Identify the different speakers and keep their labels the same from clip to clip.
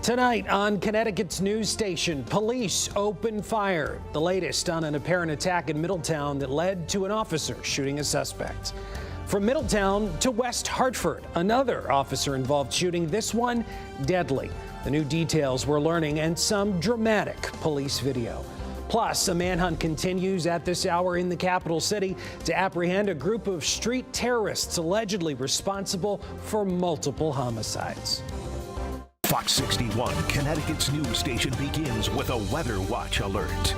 Speaker 1: Tonight on Connecticut's news station, police open fire. The latest on an apparent attack in Middletown that led to an officer shooting a suspect. From Middletown to West Hartford, another officer-involved shooting, this one deadly. The new details we're learning and some dramatic police video. Plus, a manhunt continues at this hour in the capital city to apprehend a group of street terrorists allegedly responsible for multiple homicides.
Speaker 2: Fox 61, Connecticut's news station, begins with a Weather Watch alert.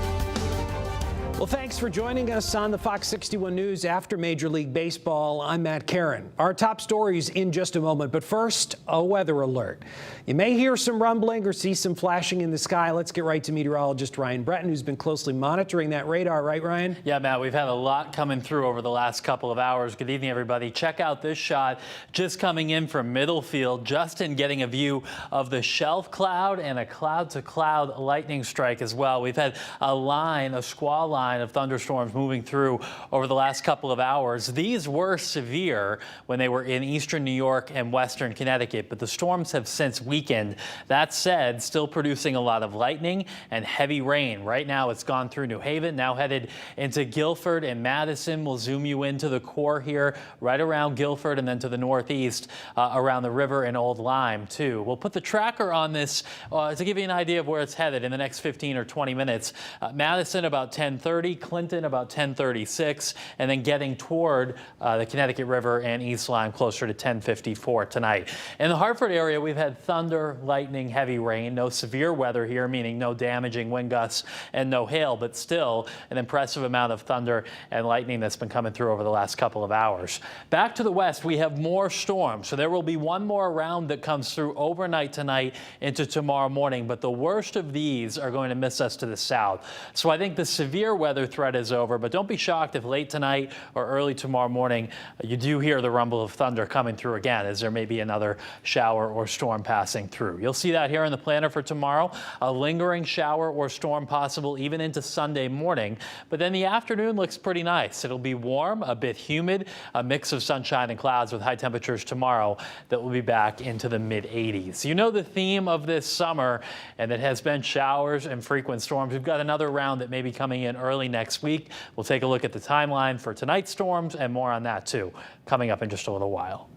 Speaker 1: Well, thanks for joining us on the Fox 61 News after Major League Baseball. I'm Matt Karen. Our top stories in just a moment, but first, a weather alert. You may hear some rumbling or see some flashing in the sky. Let's get right to meteorologist Ryan Breton, who's been closely monitoring that radar. Right, Ryan?
Speaker 3: Yeah, Matt, we've had a lot coming through over the last couple of hours. Good evening, everybody. Check out this shot just coming in from Middlefield. Justin getting a view of the shelf cloud and a cloud-to-cloud lightning strike as well. We've had a squall line of thunderstorms moving through over the last couple of hours. These were severe when they were in eastern New York and western Connecticut, but the storms have since weakened. That said, still producing a lot of lightning and heavy rain. Right now it's gone through New Haven, now headed into Guilford and Madison. We'll zoom you into the core here, right around Guilford and then to the northeast around the river and Old Lyme too. We'll put the tracker on this to give you an idea of where it's headed in the next 15 or 20 minutes. Madison about 10:30. Clinton about 10:36, and then getting toward the Connecticut River and East Lyme closer to 10:54 tonight. In the Hartford area, we've had thunder, lightning, heavy rain. No severe weather here, meaning no damaging wind gusts and no hail, but still an impressive amount of thunder and lightning that's been coming through over the last couple of hours. Back to the west, we have more storms, so there will be one more round that comes through overnight tonight into tomorrow morning, but the worst of these are going to miss us to the south. So I think the severe weather threat is over, but don't be shocked if late tonight or early tomorrow morning you do hear the rumble of thunder coming through again, as there may be another shower or storm passing through. You'll see that here in the planner for tomorrow. A lingering shower or storm possible even into Sunday morning, but then the afternoon looks pretty nice. It'll be warm, a bit humid, a mix of sunshine and clouds with high temperatures tomorrow that will be back into the mid-80s. You know the theme of this summer, and it has been showers and frequent storms. We've got another round that may be coming in early next week. We'll take a look at the timeline for tonight's storms and more on that too, coming up in just a little while.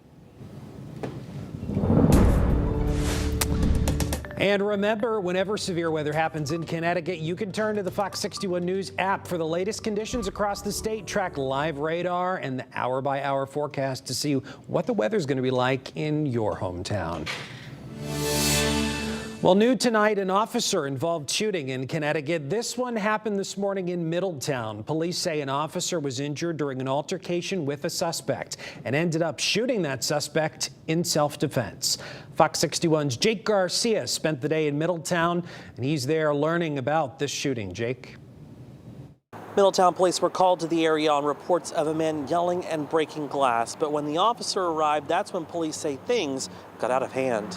Speaker 1: And remember, whenever severe weather happens in Connecticut, you can turn to the Fox 61 News app for the latest conditions across the state. Track live radar and the hour-by-hour forecast to see what the weather's going to be like in your hometown. Well, new tonight, an officer-involved shooting in Connecticut. This one happened this morning in Middletown. Police say an officer was injured during an altercation with a suspect and ended up shooting that suspect in self-defense. Fox 61's Jake Garcia spent the day in Middletown, and he's there learning about this shooting. Jake?
Speaker 4: Middletown police were called to the area on reports of a man yelling and breaking glass. But when the officer arrived, that's when police say things got out of hand.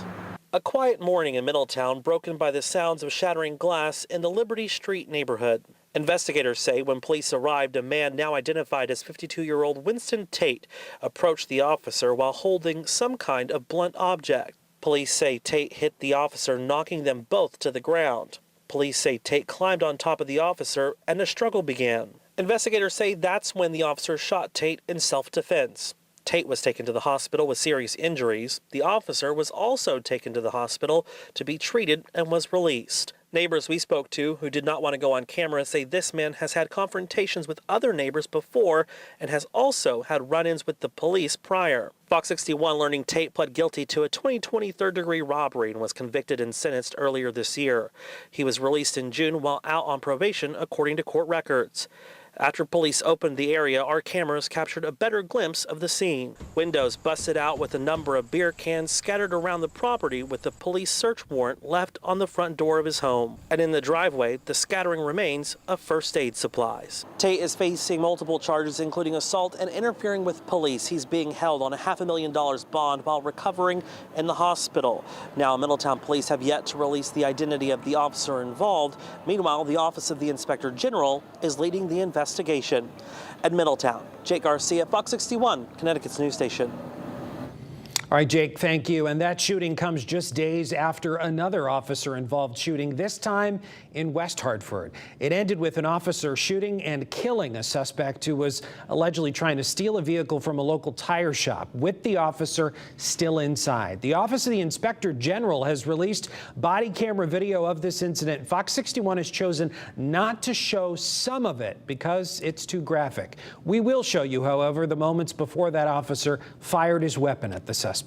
Speaker 4: A quiet morning in Middletown broken by the sounds of shattering glass in the Liberty Street neighborhood. Investigators say when police arrived, a man now identified as 52-year-old Winston Tate approached the officer while holding some kind of blunt object. Police say Tate hit the officer, knocking them both to the ground. Police say Tate climbed on top of the officer and a struggle began. Investigators say that's when the officer shot Tate in self-defense. Tate was taken to the hospital with serious injuries. The officer was also taken to the hospital to be treated and was released. Neighbors we spoke to who did not want to go on camera say this man has had confrontations with other neighbors before and has also had run-ins with the police prior. Fox 61 learning Tate pled guilty to a 2020 third-degree robbery and was convicted and sentenced earlier this year. He was released in June while out on probation, according to court records. After police opened the area, our cameras captured a better glimpse of the scene. Windows busted out with a number of beer cans scattered around the property with the police search warrant left on the front door of his home. And in the driveway, the scattering remains of first aid supplies. Tate is facing multiple charges, including assault and interfering with police. He's being held on a $500,000 bond while recovering in the hospital. Now, Middletown police have yet to release the identity of the officer involved. Meanwhile, the Office of the Inspector General is leading the investigation. At Middletown, Jake Garcia, Fox 61, Connecticut's news station.
Speaker 1: All right, Jake, thank you. And that shooting comes just days after another officer-involved shooting, this time in West Hartford. It ended with an officer shooting and killing a suspect who was allegedly trying to steal a vehicle from a local tire shop, with the officer still inside. The Office of the Inspector General has released body camera video of this incident. Fox 61 has chosen not to show some of it because it's too graphic. We will show you, however, the moments before that officer fired his weapon at the suspect.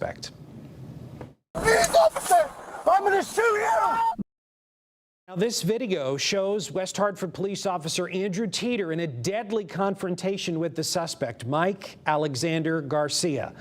Speaker 5: Police officer, I'm gonna shoot you!
Speaker 1: Now, this video shows West Hartford police officer Andrew Teeter in a deadly confrontation with the suspect, Mike Alexander Garcia.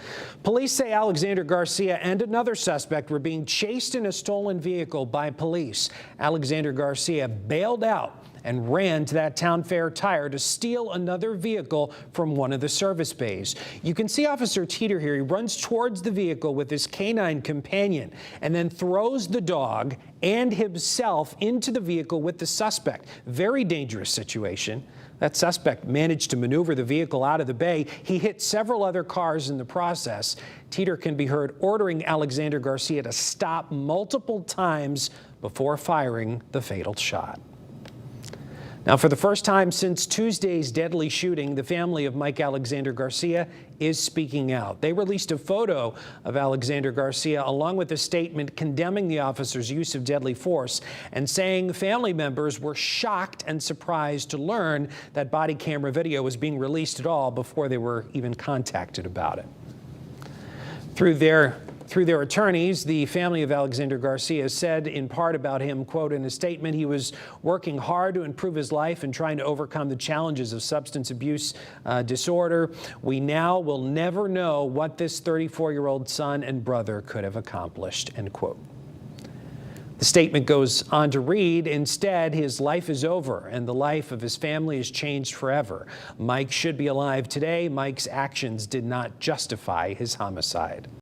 Speaker 1: Police say Alexander Garcia and another suspect were being chased in a stolen vehicle by police. Alexander Garcia bailed out and ran to that Town Fair tire to steal another vehicle from one of the service bays. You can see Officer Teeter here. He runs towards the vehicle with his canine companion and then throws the dog and himself into the vehicle with the suspect. Very dangerous situation. That suspect managed to maneuver the vehicle out of the bay. He hit several other cars in the process. Teeter can be heard ordering Alexander Garcia to stop multiple times before firing the fatal shot. Now, for the first time since Tuesday's deadly shooting, the family of Mike Alexander Garcia is speaking out. They released a photo of Alexander Garcia along with a statement condemning the officer's use of deadly force and saying family members were shocked and surprised to learn that body camera video was being released at all before they were even contacted about it. Through their attorneys, the family of Alexander Garcia said in part about him, quote, in a statement, he was working hard to improve his life and trying to overcome the challenges of substance abuse disorder. We now will never know what this 34-year-old son and brother could have accomplished, end quote. The statement goes on to read, instead, his life is over and the life of his family is changed forever. Mike should be alive today. Mike's actions did not justify his homicide.